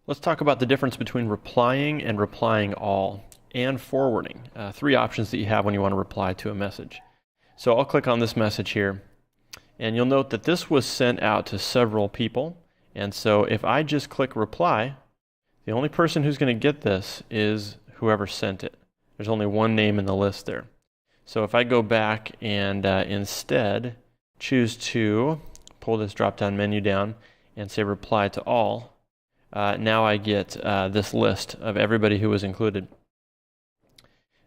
Let's talk about the difference between replying and replying all and forwarding. Three options that you have when you want to reply to a message. So I'll click on this message here, and you'll note that this was sent out to several people. And so if I just click reply, the only person who's going to get this is whoever sent it. There's only one name in the list there. So if I go back and instead choose to pull this drop-down menu down and say reply to all, now I get this list of everybody who was included.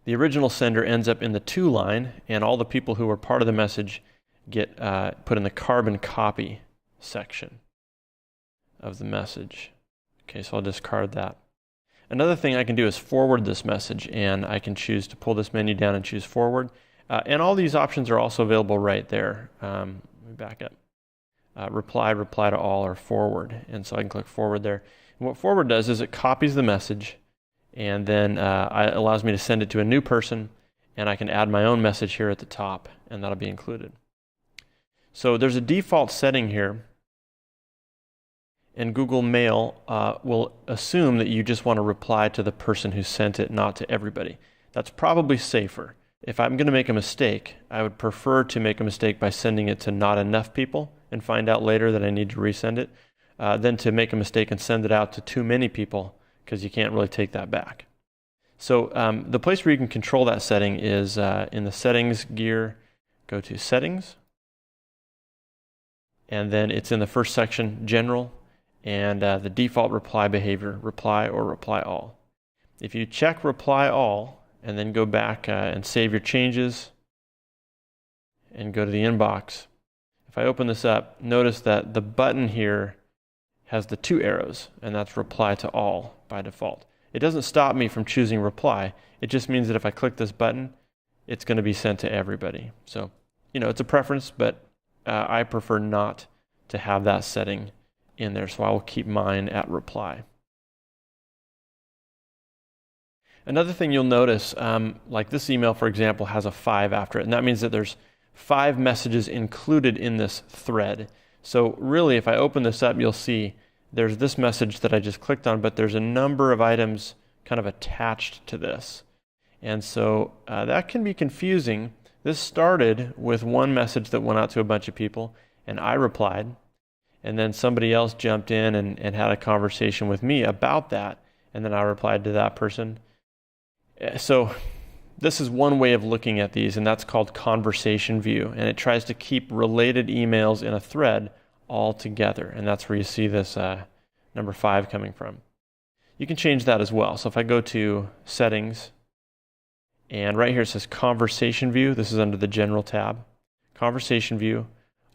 The original sender ends up in the to line, and all the people who were part of the message get put in the carbon copy section of the message. Okay, so I'll discard that. Another thing I can do is forward this message, and I can choose to pull this menu down and choose forward. And all these options are also available right there. Let me back up. Reply to all, or forward. And so I can click forward there. And what forward does is it copies the message, and then allows me to send it to a new person, and I can add my own message here at the top, and that'll be included. So there's a default setting here, and Google Mail will assume that you just want to reply to the person who sent it, not to everybody. That's probably safer. If I'm going to make a mistake, I would prefer to make a mistake by sending it to not enough people and find out later that I need to resend it, than to make a mistake and send it out to too many people, because you can't really take that back. So the place where you can control that setting is in the settings gear. Go to settings, and then it's in the first section, general, and the default reply behavior, reply or reply all. If you check reply all and then go back and save your changes and go to the inbox, if I open this up, notice that the button here has the two arrows, and that's reply to all by default. It doesn't stop me from choosing reply. It just means that if I click this button, it's going to be sent to everybody. So, it's a preference, but I prefer not to have that setting in there, so I will keep mine at reply. Another thing you'll notice, like this email, for example, has a 5 after it, and that means that there's 5 messages included in this thread. So really, if I open this up, you'll see there's this message that I just clicked on, but there's a number of items kind of attached to this. And so that can be confusing. This started with one message that went out to a bunch of people, and I replied. And then somebody else jumped in and had a conversation with me about that, and then I replied to that person. So this is one way of looking at these, and that's called conversation view, and it tries to keep related emails in a thread all together, and that's where you see this number 5 coming from. You can change that as well. So if I go to settings, and right here it says conversation view, this is under the general tab, conversation view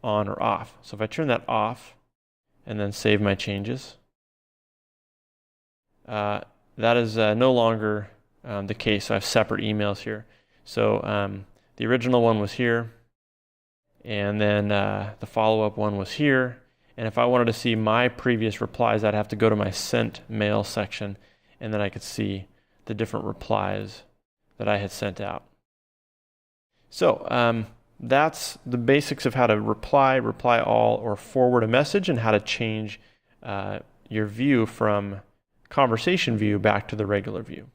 on or off. So if I turn that off and then save my changes, that is no longer the case. So I have separate emails here. So the original one was here, and then the follow-up one was here. And if I wanted to see my previous replies, I'd have to go to my sent mail section, and then I could see the different replies that I had sent out. So that's the basics of how to reply all, or forward a message, and how to change your view from conversation view back to the regular view.